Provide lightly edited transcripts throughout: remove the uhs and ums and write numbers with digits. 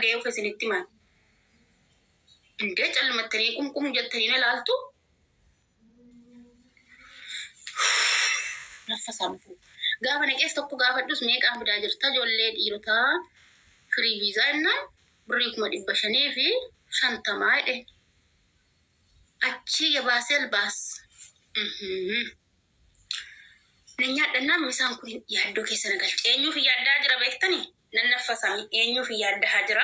badee ufesinitti man indee calmattanii qumqum jettanii na laaltu naffasamfu gaafa naqees tokko gaafa dhus meeqaa fidaa jirta ijoollee dhiirotaa firii viizaa innaan birrii 500 fi 50 jedhe achi yabaasee albaas nyaadhannaan misaan kun yaaddoo keessa nagalche eenyuuf yaaddaa jira beektanii nan naffasami eenyuuf yaaddaa jira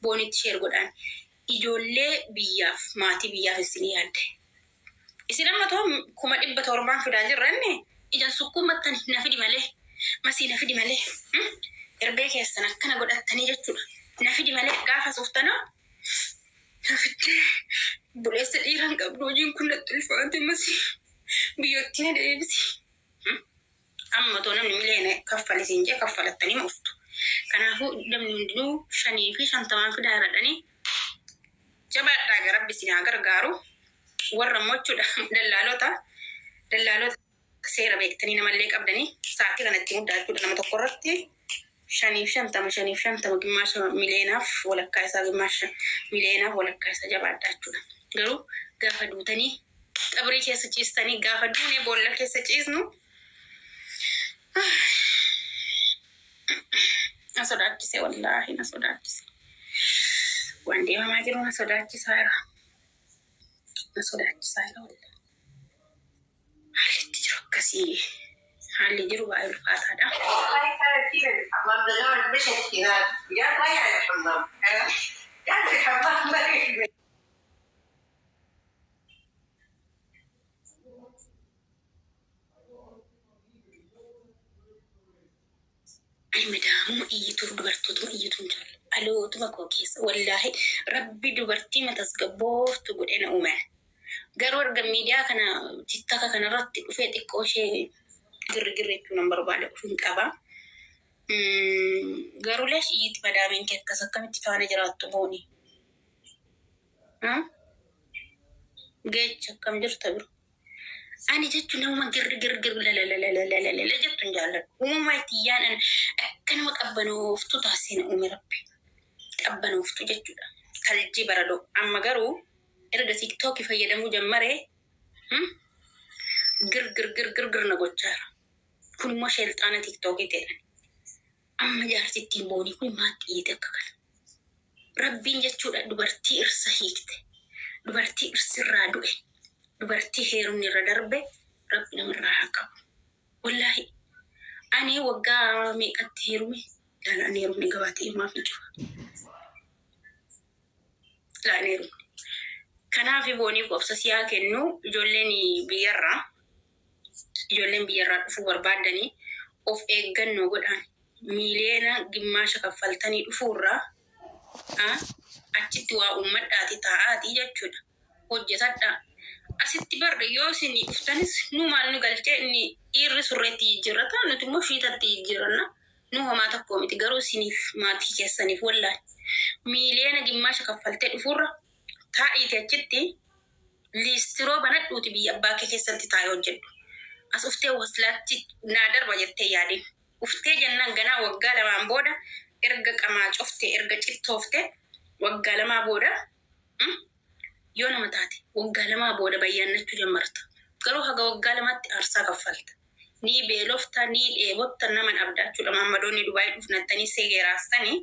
boonitti sheer godhaan ijoollee biyyaaf maatii biyyaaf isin yaadde isin amma too 700 fidaa jirranne ijan sukkuumattan nafidi malee masii nafidi malee erbee keessan akkana godhattanii jechuudha nafidi malee gaafa suftana nafidde buleessa dhiiraan qabdu hojiin kun natulfaate masii biyyootti na deebisi amma too namni mileena kaffalisiin jee kaffalattanii muftu kanaafuu namni hundinuu 5 fi 50 fidaa irradhanii jabaadhaa garabbi sinaa gargaaru warra mochuudha dallaalota seera beektanii namallee qabdanii sa'aatii kanatti muddaachuudha nama tokko irratti 550 gimmaasha mileenaaf walakkaa isaa gimmaasha mileenaaf walakkaa isaa jabaadhaa jechuudha garuu gaafa duutanii qabrii keessa ciistanii gaafa duunee boolla keessa ciisnu na sodaachise wallaahi na sodaachise waan deemamaa jiru na sodaachisaa jira wallaahi haalli jiru akkasii haalli jiru baay'ee ulfaataadha. Ay madaamu iyyituu dubartootuma iyyituun jaallu alootuma koo keessa wallaahi rabbi dubartii matasgabbooftu godhe na uume garuu arga miidiyaa kana tiktaka kanarratti dhufee xiqqoo ishee girgirri jechuun nan barbaade ofiin qaba garuu lees iyyiti madaamiin kee akkas akkamitti faana jiraattu booni geecha akkam jirta biru ani jechuun nama girgir lalalala jettuun jaalladhu uumamaa itti yaanan akkanuma qabanooftu taasina uume rabbi qabanooftu jechuudha kaljii baradoo amma garuu erga tiktookii fayyadamuu jammaree girgir na gochaara kun immoo sheelxaana tiktookii ta'edha amma jaarsittiin boonii kun maatti iyyite akka kana rabbiin jechuudha dubartii irsa hiikte dubartii irsirraa du'e dubartii heerumni irra darbe rabbi namarraa haa qabu wallaahi ani waggaa meeqatti heerume laalaan heerumni gabaatee himaaf hin jiru laan heerumni kanaaf boonii qobsa siyaa kennu ijoolleen biyyarraa dhufuu barbaadanii of eeggannoo godhaan miileena gimmaasha kaffaltanii dhufuurraa achitti waa uummadhaati taa'aatii jechuudha hojjetadhaa asitti barre yoo isin dhuftanis nu maal nu galchee inni dhiirri surreetti jijjiirrata nuti immoo shiitatti jijjiirranna nu homaa tokko miti garuu isiniif maatii keessaniif wallaahi miileena gimmaasha kaffaltee dhufuurra taa'iiti achitti liistiroo banadhuuti biyya abbaa kee keessatti taa'ee hojjedhu as uftee waslaatti naa darba jettee yaadin uftee jennaan ganaa waggaa 2 booda erga qamaa coftee erga cittooftee waggaa 2 booda yoo nama taate waggaa 2 booda bayyaannachuu jammarta garuu haga waggaa 2tti aarsaa kaffalta ni beelofta ni dheebotta nama dhabdaachuudha maammadoonni Dubaayii dhufnattanii seegeraastanii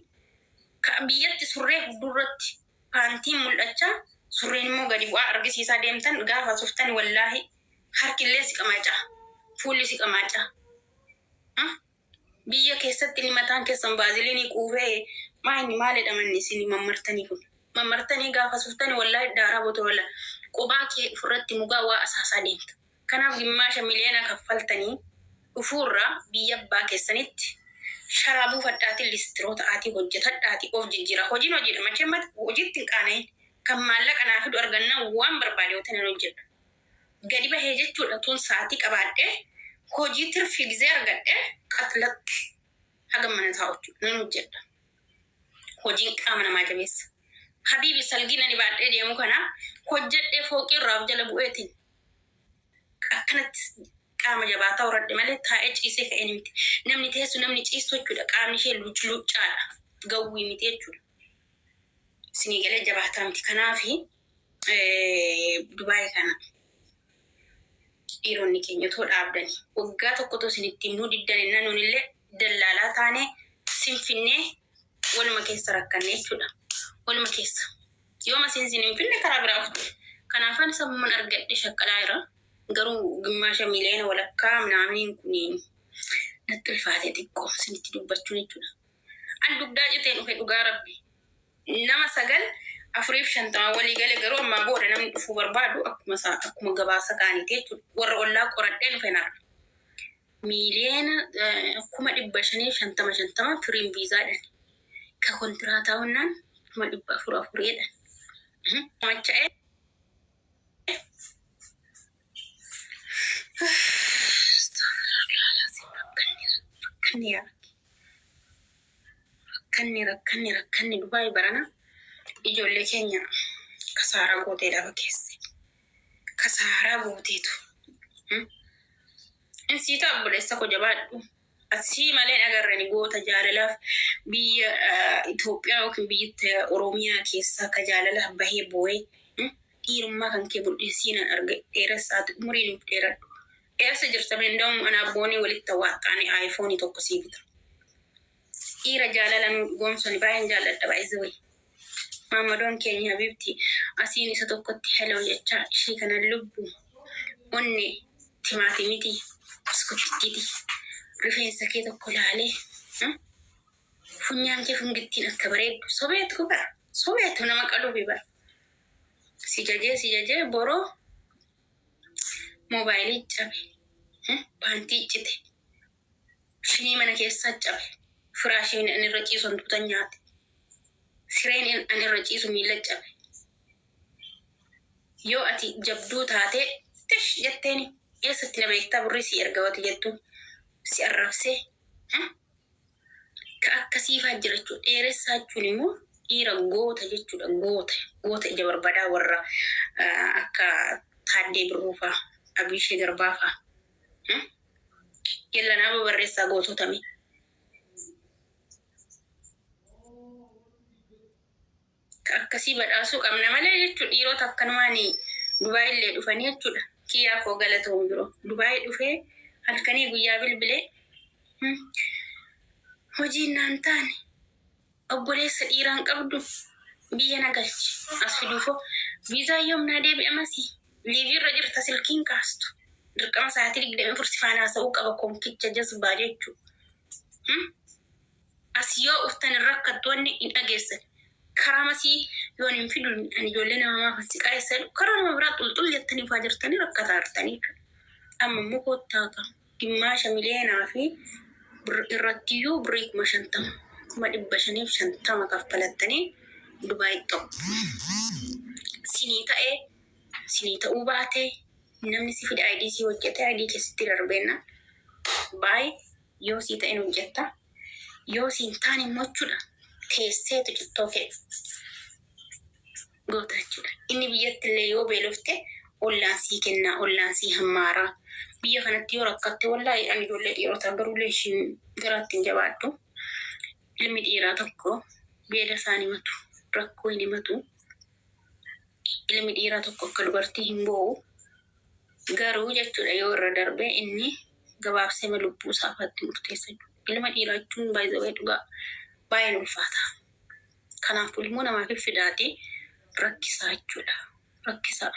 ka biyyatti surree durratti paantiin mul'achaa surreen immoo gadi bu'aa argisiisaa deemtan gaafa suftan wallaahi harkillee si qamaacaa fuulli si qamaacaa biyya keessatti ni mataan keessan baaziliinii quufee maalidha manni isin mammartanii kun mammartanii gaafa suftan wallaahi daaraa botorola qubaa kee furratti mugaa waa asaasaa deemta kanaaf gimmaasha miliyoona kaffaltanii dhufuurraa biyya abbaa keessanitti sharaabuu fadhaatiin listiroo ta'aatii hojjetadhaatii of jijjiira hojiidha macheemmata hojiitti hin qaana'in kan maallaqa naa fidu argannaa waan barbaade yoo ta'an hojjedha gadi bahee jechuudha tun sa'aatii qabaadhee hojii tirfii gizee argadhee qaxlatti haga mana taa'uchu nan hojjedha hojiin qaama namaa jabeessa habiibi salgii nani baadhee deemu kana hojjedhee fooqii irraa jala bu'eetiin akkanatti qaama jabaataa horadhe malee taa'ee ciisee ka'een miti namni teessu namni ciistu jechuudha qaamni ishee luucaadha gawwii miti jechuudha Sinigalee jabaatamti kanaafi Dubaay kana dhiironni keenya too dhaabdani waggaa tokko too isinitti himuu diddan nunillee dallaalaa taane sinfinnee waluma keessa rakkanne jechuudha. Waluma keessa yooma sinsin finne karaa biraa ufte kanaafan sammuun argadhe shaqqalaa jira garuu gimmaasha miliyoona walakkaa minaamin kuniin natti ulfaatee xiqqoo isinitti dubbachuun jechuudha. An dugdaa jiteen dhufe dhugaa rabbi nama 9-4-5 walii galee garuu amma booda namni dhufuu barbaadu akkuma gabaasa kaaniiti jechuudha. Warra ollaa qoradhee dhufe nara miliyoona 550 firiin viizaadhaan ka kontiraataa 400 macha'ee rakkanni Dubaay barana ijoollee keenya kasaaraa gootee dhaaba keesse kasaaraa gooteetu insiita obboleessa ko jabaadhu asii malee agarrani goota jaalalaaf biyya Itoophiyaa yookiin biyya Oromiyaa keessaa ka jaalalaaf bahee boo'ee dhiirummaa kan kee budheessiinan arge dheeressaatu umuriin nuuf dheeradhu dheeressa jirtame ndawum anaabboonii walitti waaxaanii aayifoonii tokko sii bita dhiira jaalala nu goomsoni baay'een jaalladha baay'ee way Maamadoon keenya Habibti asiin isa tokkotti hello jechaa ishee kana lubbu onne timaatimiti biskuttiiti rifeensa kee tokko laalee funyaan kee fungittiin akka bareeddu sobeetu bara sobeetu nama qaluufi bara si jajee boroo moobaayilii cabe paantii cite shinii mana keessaa cabe firaashiin ani irra ciisu hantuuta nyaate sireen ani irra ciisu miila cabe yoo ati jabduu taate tish jetteeni eessatti na beektaa burri si ergawati jettu si arrabsee ka akkasiifaa jiraachuu dheeressaa jechuun immoo dhiira goota jechuudha. Goota ija barbadaa warra akka Taaddee Birruufaa Abishee Garbaafaa yellanaa babarreessaa goototame ka akkasii badhaasuu qabna malee jechuudha. Dhiirota akkanumaani Dubaay illee dhufanii jechuudha. Kiyyaa koo galatamu biroo Dubaay dhufee halkanii guyyaa bilbilee hojii naan taane obboleessa dhiiraan qabdu biyya nagalchi as fiduufoo viizaa yoomnaa deebi'amasi liiviirra jirta silkiin kaastu dirqama sa'aatii 24 sifaanaa sa'uu qaba konkicha jazbaa jechuu as yoo uftan rakkattoonni hin dhageessan karaa masii yoon hin fidu ijoollee namaaf siqaa eessan karaa nama biraa xulxul jettanii faa jirtanii rakkataa jirtanii amma immoo koottaaka gimmaasha miliyoonaa fi irrattiyyuu birrii 550 kaffalattanii Dubaay ta'u sinii ta'uu baate namni si fide ID si hojjete ID keessatti darbeenna baay yoo si ta'in hojjetta yoo si hin taane immoo jechuudha teesseetu cittoo kee goota jechuudha. Inni biyyatti illee yoo beelofte ollaan sii kennaa ollaan sii hammaaraa biyya kanatti yoo rakkatte wallaahi ani ijoollee dhiirotaa garuulee ishiin garaatti hin jabaadhu ilmi dhiiraa tokko beela isaan himatu rakkoo hin himatu ilmi dhiiraa tokko akka dubartii hin boo'u garuu jechuudha yoo irra darbee inni gabaabsee lubbuu isaafatti murteessa ilma dhiiraa jechuun baay'ee dhugaa baay'ee ulfaata. Kanaafuu ilmoo namaaf fidaatee rakkisaa jechuudha. Rakkisaa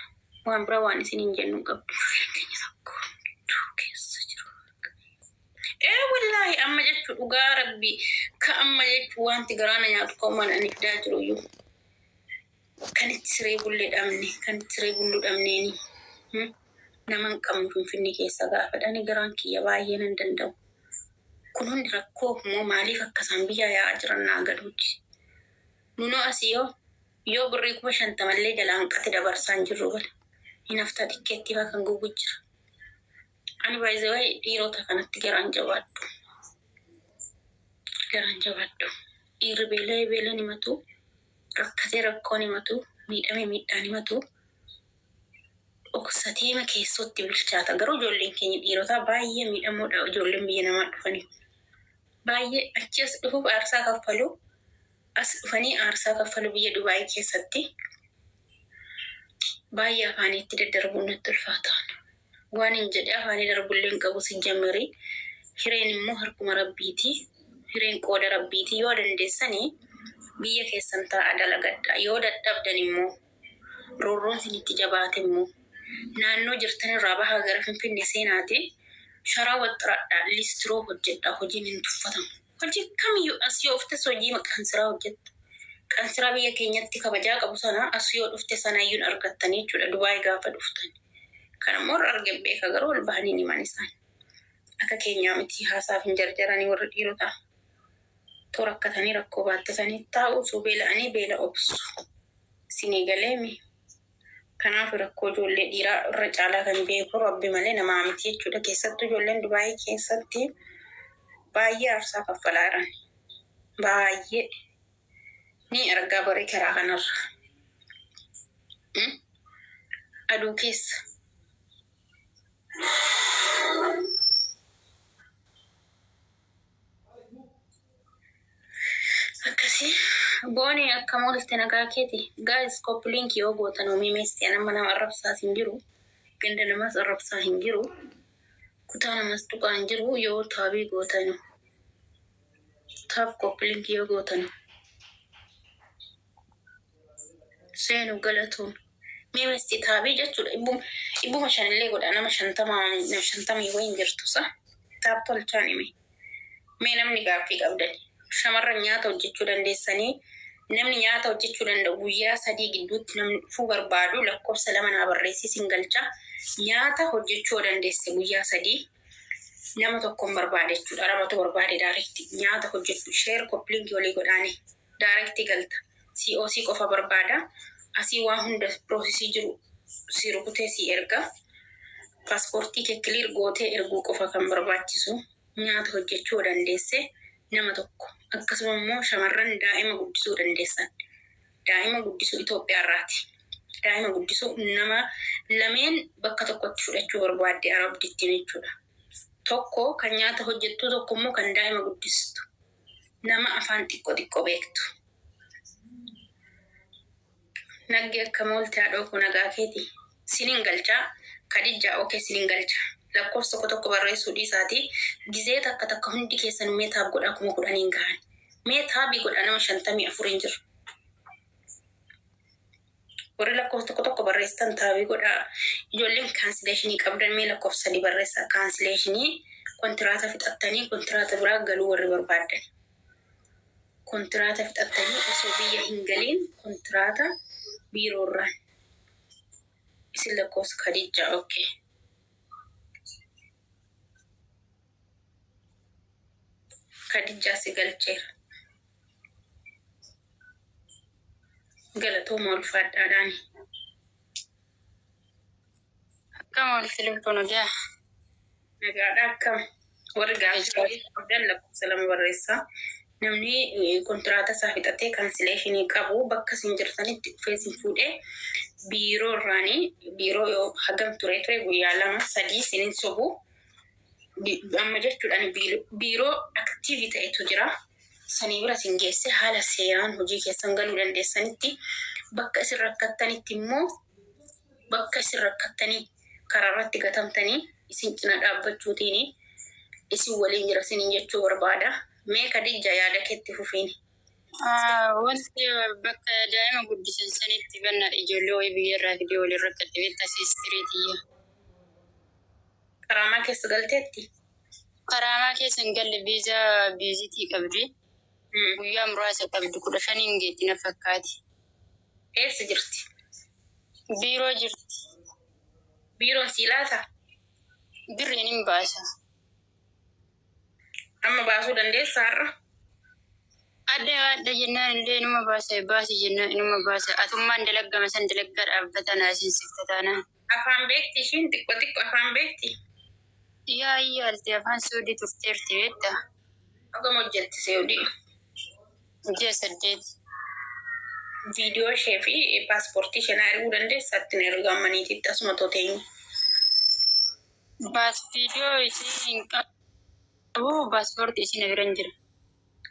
waan biraa waan isin hin jennu qabdu keenya tokko keessa jiru. Wallaahi amma jechuudha dhugaa rabbii ka amma jechuudha wanti garaana nyaatu kooman ani fidaa jiru iyyuu kan itti siree bullee dhabne kan itti siree bulluu dhabneeni naman qabnu finfinni keessa gaafadhani garaan kiyya baay'ee nan danda'u. Kun hundi rakkoo moo maaliif akkasaan biyya yaa'aa jiran naa galuuti. Nunoo asii yoo birrii 50 illee jala hanqate dabarsaan jirru bala. Hin haftaa tikkeettii baa kan gugu jira. Ani baay'ee dhiirota kanatti garaan jabaadhu. Dhiirri beelaan himatu, rakkatee rakkoon himatu, miidhamee miidhaan himatu, dhoksateema keessatti bilchaata. Garuu ijoolleen keenya dhiirotaa baay'ee miidhamoodha ijoolleen biyya namaa dhufanii. Baay'ee achi as dhufuuf aarsaa kaffalu as dhufanii aarsaa kaffalu biyya Dubaayii keessatti baay'ee afaanitti daddarbuun natti ulfaataan. Waan hin jedhe afaanii darbullee hin qabu si jammarii. Hireen immoo harkuma rabbiiti. Hireen qooda rabbiiti. Yoo dandeessanii biyya keessan taa'aa dalagadhaa. Yoo dadhabdan immoo roorroon isinitti jabaate immoo naannoo jirtan irraa bahaa gara Finfinnee seenaati. Sharaa waxxiraadhaa listiroo hojjedhaa. Hojiin hin tuffatamu. Hojii kamiyyuu as yoo dhuftes hojii qansiraa hojjetta. Qansiraa biyya keenyatti kabajaa qabu sana as yoo dhufte sanaayyuun argattanii jechuudha. Dubaayii gaafa dhuftan. Kan ammoo argee beeka garuu ol bahanii ni manisaan. Akka keenyaa miti haasaaf hin jarjaranii warra dhiirotaa. Too rakkatanii rakkoo baattatanii taa'u osoo beela'anii beela obsu. Isinii galeemi. Kanaaf rakkoo ijoollee dhiiraa irra caalaa kan beeku rabbi malee namaa miti jechuudha. Keessattuu ijoolleen Dubaayii keessatti baay'ee aarsaa kaffalaa jiran. Baay'ee ni argaa barii karaa kanarra. Aduu keessa. Akkasii booni akka moolte nagaa keeti. Guys koppiliinki yoo gootan oomimeesti nama nama arrabsaa hin jiru. Ganda namas arrabsaa hin jiru. Kutaa namas tuqaa hin jiru yoo taabii gootan. Taab koppiliinki yoo gootan. Seenu galatuun. Miimesti taabii jechuudha. Ibbuma shanillee godha nama 50 wayin jirtusa. Taab tolchaan hime. Mee namni gaaffii qabdani. Shamarran nyaata hojjechuu dandeessanii namni nyaata hojjechuu danda'u guyyaa 3 gidduutti namni dhufuu barbaadu lakkoofsa 2 naa barreessisin galcha. Nyaata hojjechuu dandeesse guyyaa 3 nama tokkoon barbaade jechuudha. Ramatu barbaade daarekti nyaata hojjechuu share koppiliinki walii godhaani daarekti galta. COC qofa barbaada. Asii waan hunda piroosesii jiru si rukutee si erga. Paaspoortii kee kiliir gootee erguu qofa kan barbaachisu nyaata hojjechuu dandeesse nama tokko. Akkasuma immoo shamarran daa'ima guddisuu dandeessan. Daa'ima guddisuu Itoophiyaa irraati. Daa'ima guddisuu nama lameen bakka tokkotti fudhachuu barbaadde arabdittiin jechuudha. Tokko kan nyaata hojjettu tokko immoo kan daa'ima guddistu. Nama afaan xiqqoo beektu. Nagge akka moolte haadhoo kun nagaa keeti. Sinin galchaa Kadijaa okee sinin galchaa. Lakkoofsa tokko barreessuu dhiisaati. Gizee takka hundi keessan meetaab godhaa 10,000 gahan. Meetaabii godhaa nama 54 hin jiru. Warri lakkoofsa tokko barreessitan taabii godhaa. Ijoolleen kaansileeshinii qabdan mee lakkoofsa 3 barreessaa. Kaansileeshinii kontiraata fixattanii kontiraata biraa galuu warri barbaadan. Kontiraata fixattanii osoo biyya hin galiin kontiraata biiroorraan. Isin lakkoofsa Kadijaa okee. Kadijaa si galcheera. Galatooma ulfaadhaadhaani. Akkam walitti lubbuun hojjaa? Nagaadhaa akkam? Warri gaafii qabdan lakkoofsa 2 barreessaa. Namni kontiraata isaa fixatee kaansileeshinii qabu bakka isin jirtanitti dhufee isin fuudhee biiroo irraanii biiroo yoo hagam ture guyyaa 2-3 isinin sobu. Amma jechuudhaan biiroo aktiivii ta'etu jira. Sanii bira isin geesse haala seeraan hojii keessan galuu dandeessanitti bakka isin rakkattanitti immoo bakka isin rakkattanii karaa irratti gatamtanii isin cina dhaabbachuutiin isin waliin jira isiniin jechuu barbaada. Mee Kadijaa yaada keetti fufiini. Wanti bakka daa'ima guddisan sanitti banna ijoollee wayii biyya irraa fidee walirra qaqqabeetta siistiriitiyya. Karaamaa keessa galteetti? Karaamaa keessa hin galle biizitii qabdi. Guyyaa muraasa qabdi 15 geetti na fakkaati. Eessa jirti? Biiroo jirti. Biiroon si laata? Birriin hin baasa. Amma baasuu dandeessaa har'a? Adda jennaan illee numa baasi jennaan inuma baasa. Atummaan dalaggama san dalaggaa dhaabbata naasiin sifta taanaan. Afaan beekti ishiin xiqqoo afaan beekti? Yaa iyyaalti afaan soodii turteerti beekta. Akkam hojjetti soodii? Ji'a 8. Viidiyoo ishee fi paaspoortii ishee naa erguu dandeessaa ittiin ergamaniititti asuma toteenyu. Viidiyoo ishee hin qabu paaspoortii ishee na bira hin jira.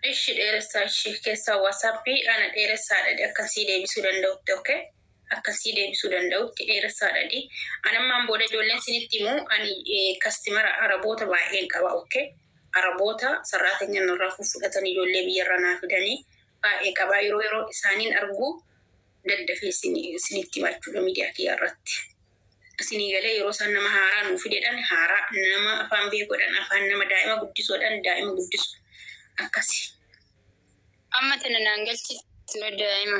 እሺ ደረሳ እሺ ከሳ ዋትስአፕ አነ ደረሳ አደ አከሲ ደብሱ ደንደውት ኦኬ አከሲ ደብሱ ደንደውት ደረሳ አደ አነማን ቦደ ጆለን ሲኒቲሙ አኒ ከስተመር አረቦታ ባይን ቀባ ኦኬ አረቦታ ሰራተኛ ነራፉ ፍቀተን ጆለ ቢየራና ፍደኒ ባይ ቀባ ይሮ ኢሳኒን አርጉ ደደፈ ሲኒቲ ማቹ ሚዲያ ኪያራት asini gale yero sanna mahara nu fidedan hara nama afan be godan afan nama daima guddiso dan daima guddiso akasi amma tanangalchi no daima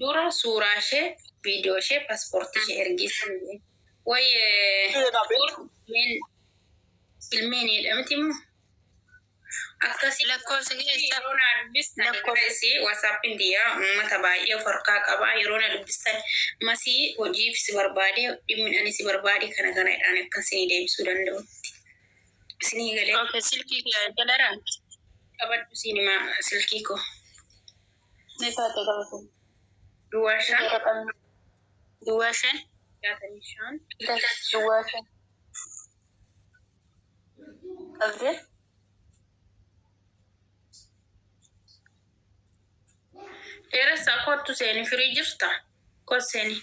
dura surashe video she passport she ergis way men filmeni damtimu akasi lakko sagesta rona bisna kasi whatsapp india mata baye farka qaba rona bistan masi wajib si barbade dimin ani si barbade kana kana dan akasi de sudan do sini gale okay silki dalara abad sinima silki ko neta to dawo duwasha duwashan yatanishan duwashan avre Teresa kottu seni frijirta ko seni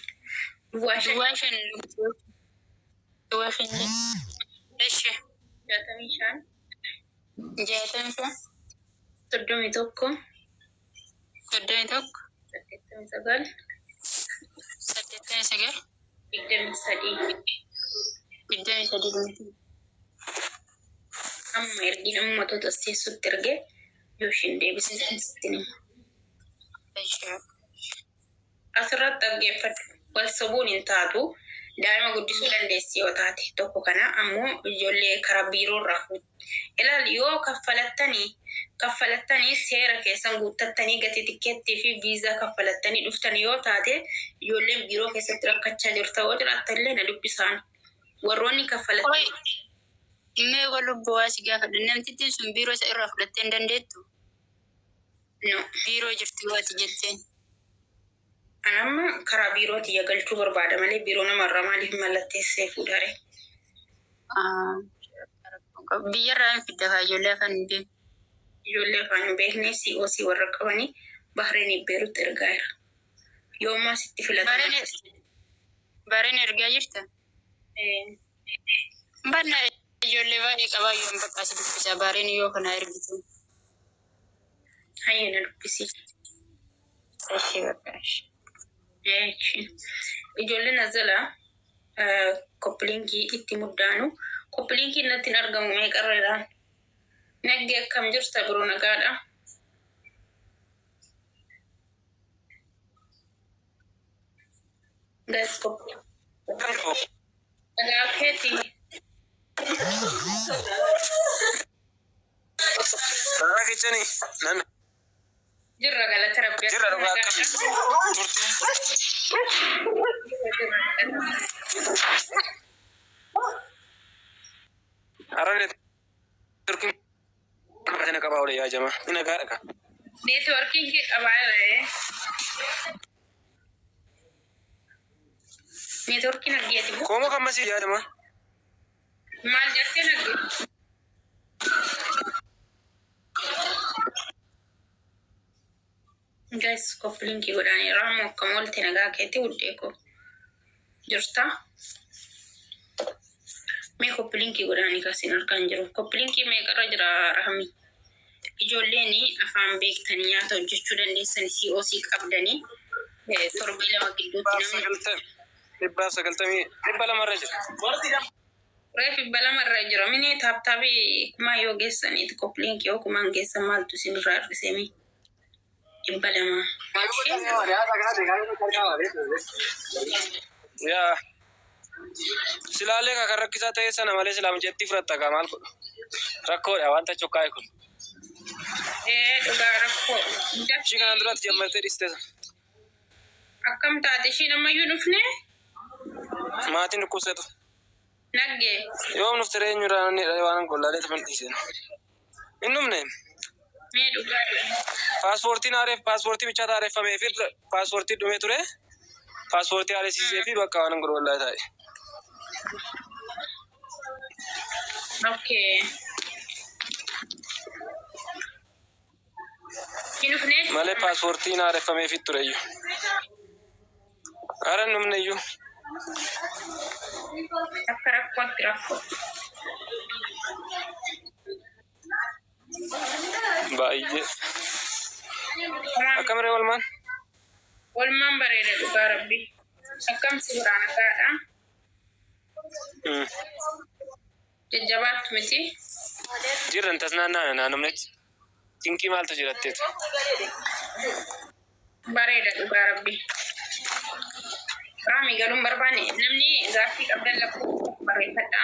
duwashan eshi yatamishan soddoni tokko sagal bidami sadi amma ergin amma to tassesu terge yoshin deebisitini asirratti dhaggeeffadhu wal sobuun hin taatu daa'ima guddisuu dandeessi yoo taate tokko kana ammoo ijoollee karaa biiroo irraa ilaali yoo kaffalattanii seera keessan guuttattanii gatii tikkeettii fi viizaa kaffalattanii dhuftan yoo taate ijoolleen biiroo keessatti rakkachaa jirta yoo jiraattallee na dubbisaan warroonni kaffalatan mee walubbo waasi gaafadha namtittiin sun biiroo isa irraa fudhattee hin dandeettu no biiroo jirti waati jetteen anamma karaa biirooti yagalchuu barbaada malee biiroo namarraa maaliif mallatteessee fuudhare biyyarraa hin fidda kaa ijoollee afaan hin beeku ijoollee afaan hin beekne COC warra qabanii Bahreeniif Beeruutti ergaa jira yoommaa sitti filatan Bahreen ergaa jirta banna ijoollee baay'ee qabaa yoon bakka si dubbisa Bahreen yoo kana ergitu hayyana dubbisi eshi bakkash ijoolleen azala kopplinkii itti muddaanu kopplinkii natti hin argamu meeqarreedhaan nagge akkam jirta biroo nagaadha guys nagaa keeti kichani nan jirra galata rabbi jirra dhugaa akkam turtiin arane turkin kana qaba wala ya jama ina gaada ka networking ke qabaale networking naggeeti komo kamasi ya jama maal jettee nagge guys koplinki godhani ramo kamolte nagaa keeti uddeeko jirta mee koplinki godhani kasin arkaan jiru koplinki meeqarra jira rahmi ijoolleeni afaan beektanii nyaata hojjechuu dandeessan COC qabdanii torbee lama gidduutti namni dhibbaaf sagaltamii dhibba lamarra jira reef dhibba lamarra jira mini taaptaabii kumaa yoo geessaniiti koplinki yoo kumaan geessan maaltu isinirraa hir'isemi dhibba lama yaa silaalee kan rakkisaa ta'e sana malee silaam jetti fudhatta kaa maal godhu rakkoodha wanta chokkaa'e kun dhugaa rakkoo ishii kanaan duratti jammartee dhiste akkam taate ishiin ammayyuu dhufne maatiin dhukkubsatu nagge yoom dhufte eenyuraan waan gollaalee tafan dhiisen hin dhumne mee dhugaa paaspoortii bichaa taareffamee fi paaspoortii dhumee ture paaspoortii haaressisee fi bakka waan gollaa taa'e okay malee paaspoortiin haareffamee fit tureyyuu. Aran numneyyuu. Akka rakkootti rakkoo. Baay'ee. Akkamiree walmaan? Walmaan bareeda dhugaa rabbi. Akkam si biraan akaadha. Jajjabaattu miti. Jirran tas naannamnetti. Dinqii maaltu jiratteetu? Bareeda dhugaa rabbi. Raami galuun barbaanne namni gaaffii qabdan lakkuu barreeffadha.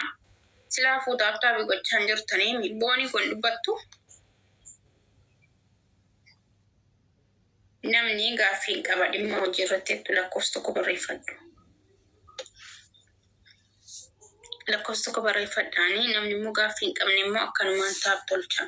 Silaa fuutaaf taabii gochaan jirtanii boonii kun dubbattu. Namni gaaffii qaba dhimma hojii irratti lakkoofsa tokko barreeffadhu. Lakkoofsa tokko barreeffadhaanii namni immoo gaaffii hin qabne immoo akkanumaan taa'u tolcha.